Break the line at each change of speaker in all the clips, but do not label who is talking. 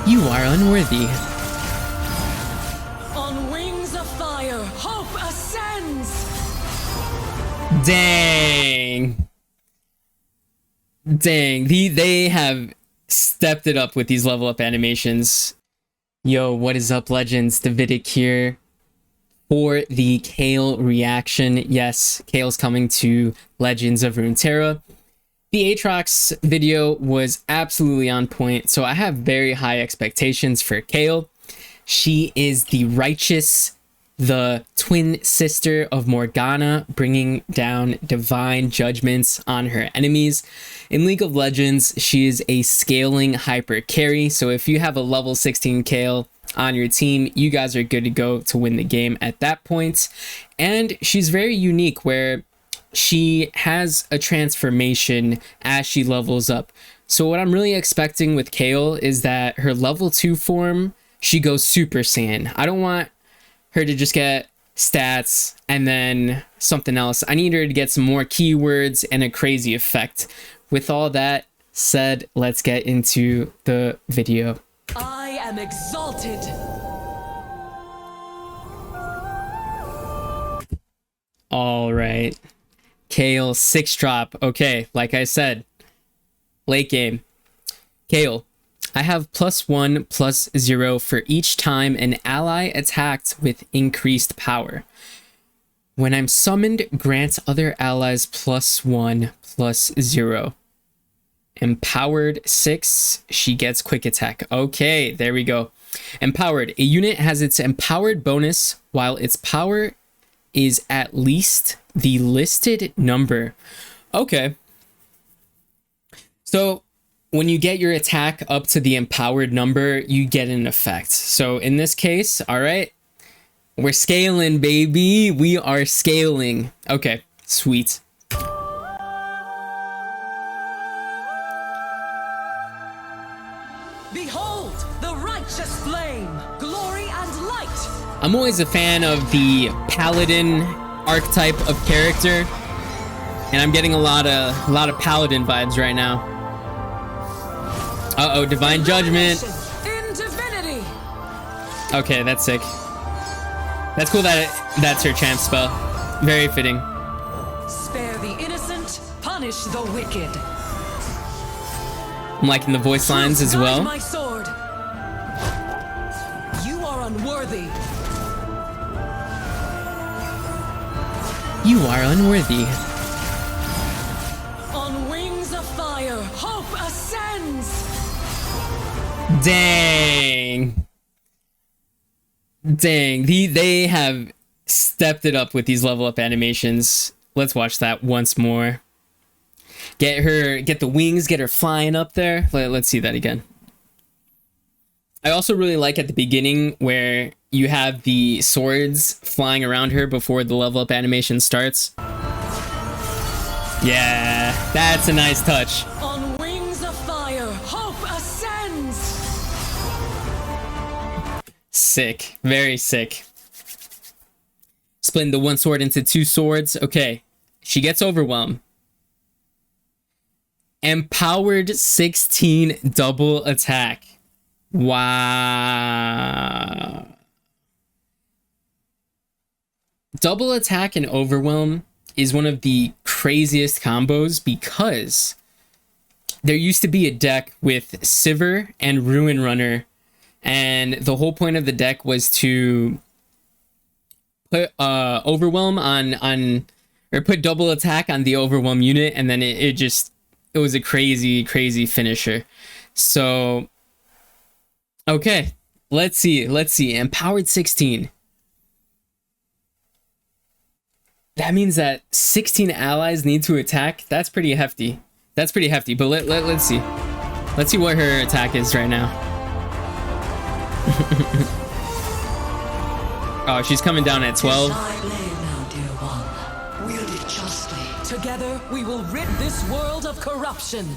You are unworthy.
On wings of fire, hope ascends.
Dang. Dang. They have stepped it up with these level up animations. Yo, what is up, Legends? Davidic here for the KAYLE reaction. Yes, KAYLE's coming to Legends of Runeterra. The Aatrox video was absolutely on point, so I have very high expectations for KAYLE. She is the righteous, the twin sister of Morgana, bringing down divine judgments on her enemies. In League of Legends, she is a scaling hyper carry, so if you have a level 16 KAYLE on your team, you guys are good to go to win the game at that point. And she's very unique, where she has a transformation as she levels up. So what I'm really expecting with KAYLE is that her level 2 form, she goes Super Saiyan. I don't want her to just get stats and then something else. I need her to get some more keywords and a crazy effect. With all that said, let's get into the video.
I am exalted.
All right. KAYLE 6 drop. Okay, like I said, late game. KAYLE, I have +1/+0 for each time an ally attacked with increased power. When I'm summoned, grant other allies +1/+0. Empowered 6, she gets quick attack. Okay, there we go. Empowered, a unit has its empowered bonus while its power is at least the listed number. Okay. So when you get your attack up to the empowered number, you get an effect. So in this case, all right, we're scaling, baby. We are scaling. Okay, sweet.
Behold, the righteous flame, glory and light.
I'm always a fan of the paladin archetype of character, and I'm getting a lot of paladin vibes right now. Uh-oh, divine judgment.
In divinity.
Okay, that's sick. That's cool that that's her champ spell. Very fitting.
Spare the innocent, punish the wicked.
I'm liking the voice lines as well.
My sword. You are unworthy.
You are unworthy.
On wings of fire, hope ascends.
Dang. Dang. They have stepped it up with these level up animations. Let's watch that once more. Get the wings, get her flying up there. Let's see that again. I also really like at the beginning where you have the swords flying around her before the level up animation starts. Yeah, that's a nice touch.
On wings of fire, hope ascends.
Sick, very sick. Splitting the one sword into 2 swords. Okay, she gets overwhelmed. Empowered 16 double attack. Wow. Double attack and overwhelm is one of the craziest combos because there used to be a deck with Sivir and Ruin Runner, and the whole point of the deck was to put overwhelm on or put double attack on the overwhelm unit, and then it was a crazy finisher. So okay, let's see. Empowered 16. That means that 16 allies need to attack. That's pretty hefty. But let's see. Let's see what her attack is right now. Oh, she's coming down at 12.
Together, we will rid this world of corruption.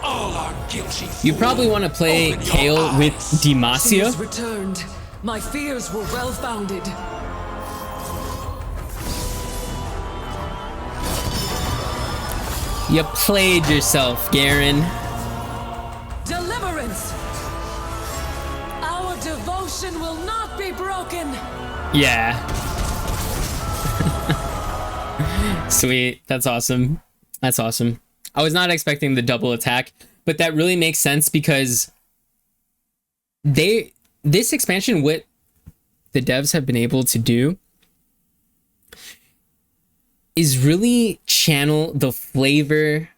All are guilty.
You probably want to play KAYLE with
She
Demacia.
has returned. My fears were well founded.
You played yourself, Garen.
Deliver deliverance. Our devotion will not be broken.
Yeah. Sweet. That's awesome. That's awesome. I was not expecting the double attack, but that really makes sense because this expansion, what the devs have been able to do is really channel the flavor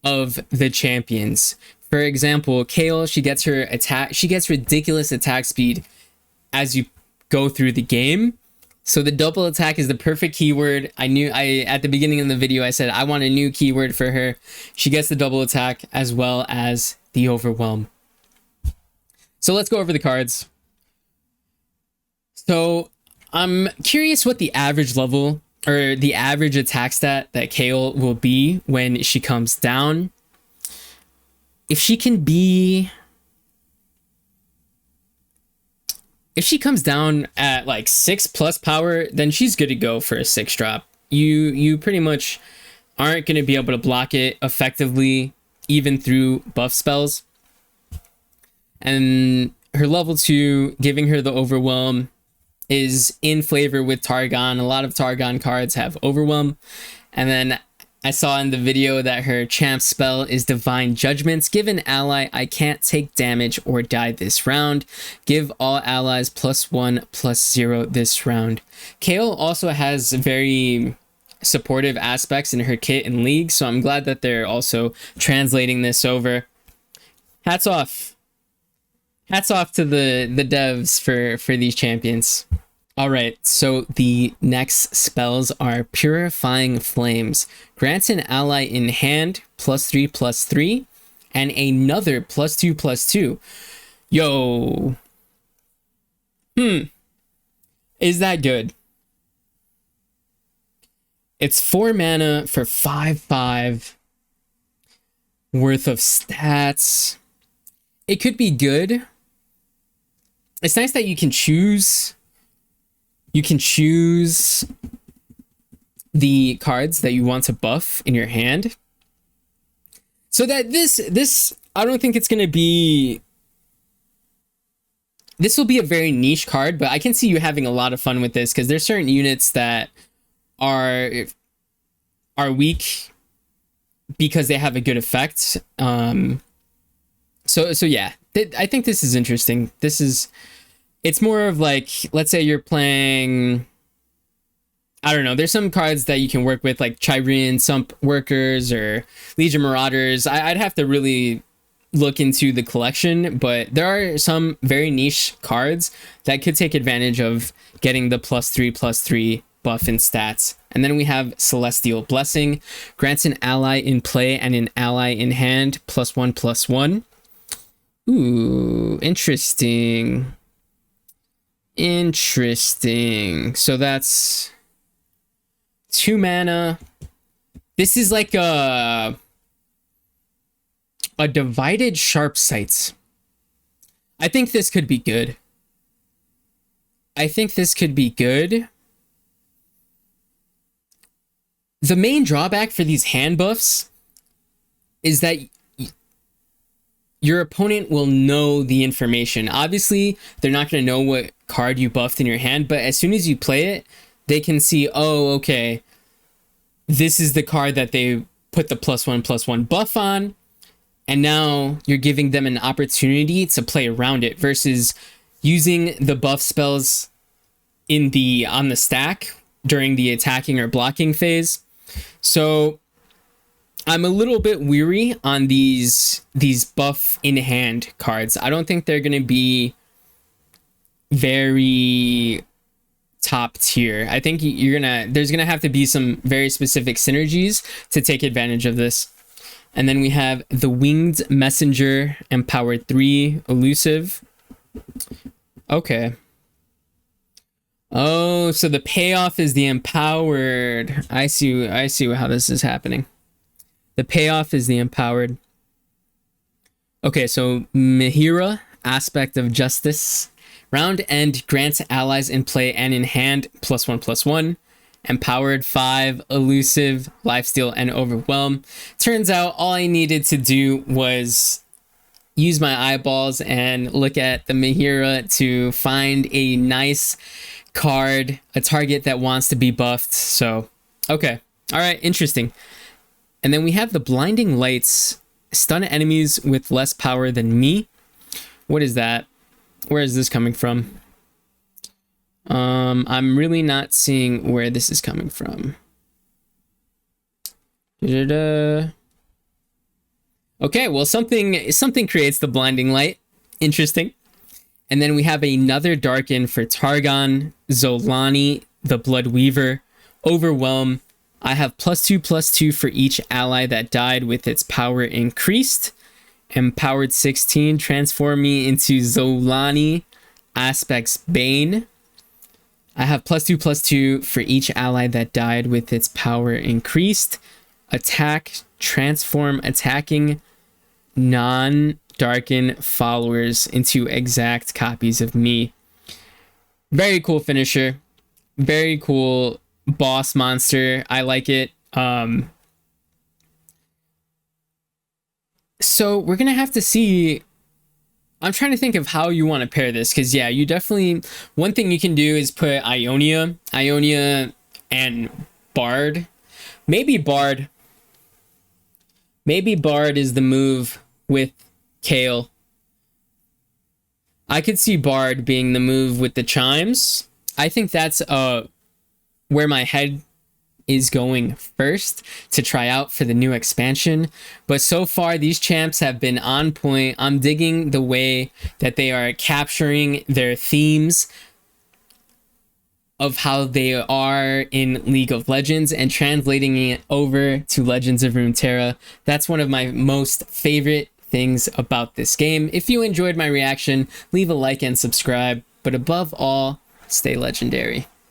of the champions. For example, KAYLE, she gets ridiculous attack speed as you go through the game. So the double attack is the perfect keyword. At the beginning of the video, I said I want a new keyword for her. She gets the double attack as well as the overwhelm. So let's go over the cards. So I'm curious what the average level or the average attack stat that KAYLE will be when she comes down. If she comes down at like 6+ power, then she's good to go for a 6 drop. You pretty much aren't going to be able to block it effectively, even through buff spells. And her level 2, giving her the overwhelm, is in flavor with Targon. A lot of Targon cards have overwhelm. And then I saw in the video that her champ spell is Divine Judgments. Give an ally I can't take damage or die this round. Give all allies +1/+0 this round. KAYLE also has very supportive aspects in her kit and league, so I'm glad that they're also translating this over. Hats off. Hats off to the devs for these champions. All right, so the next spells are Purifying Flames. Grants an ally in hand +3/+3 and another +2/+2. Yo. Is that good? It's 4 mana for 5/5 worth of stats. It could be good. It's nice that you can choose the cards that you want to buff in your hand. So that this I don't think it's going to be, this will be a very niche card, but I can see you having a lot of fun with this because there's certain units that are weak because they have a good effect. So yeah, I think this is interesting. It's more of like, let's say you're playing, I don't know, there's some cards that you can work with, like Chirian Sump Workers or Legion Marauders. I'd have to really look into the collection, but there are some very niche cards that could take advantage of getting the +3/+3 buff in stats. And then we have Celestial Blessing. Grants an ally in play and an ally in hand +1/+1. Ooh, interesting. So that's 2 mana. This is like a divided sharp sights. I think this could be good. The main drawback for these hand buffs is that your opponent will know the information. Obviously, they're not going to know what card you buffed in your hand, but as soon as you play it, they can see, oh, okay, this is the card that they put the +1/+1 buff on, and now you're giving them an opportunity to play around it versus using the buff spells on the stack during the attacking or blocking phase. So I'm a little bit weary on these buff in hand cards. I don't think they're going to be very top tier. I think there's going to have to be some very specific synergies to take advantage of this. And then we have the Winged Messenger, Empowered 3, Elusive. Okay. Oh, so the payoff is the Empowered. I see how this is happening. The payoff is the Empowered. Okay, so Mihira, Aspect of Justice. Round end grants allies in play and in hand +1/+1. Empowered 5, Elusive, Lifesteal, and Overwhelm. Turns out all I needed to do was use my eyeballs and look at the Mahira to find a nice card, a target that wants to be buffed. So, okay. All right, interesting. And then we have the Blinding Lights. Stun enemies with less power than me. What is that? Where is this coming from? I'm really not seeing where this is coming from. Okay, well, something creates the Blinding Light. Interesting. And then we have another Darken for Targon, Zolani, the Blood Weaver, Overwhelm. I have +2/+2 for each ally that died with its power increased. Empowered 16, transform me into Zolani, Aspect's Bane. I have +2/+2 for each ally that died with its power increased. Attack, transform attacking non-darken followers into exact copies of me. Very cool finisher. Very cool boss monster. I like it. So we're gonna have to see. I'm trying to think of how you want to pair this, because yeah, you definitely, one thing you can do is put Ionia and Bard. Maybe Bard is the move with KAYLE. I could see Bard being the move with the chimes. I think that's where my head is going first to try out for the new expansion. But so far, these champs have been on point. I'm digging the way that they are capturing their themes of how they are in League of Legends and translating it over to Legends of Runeterra. That's one of my most favorite things about this game. If you enjoyed my reaction, leave a like and subscribe. But above all, stay legendary.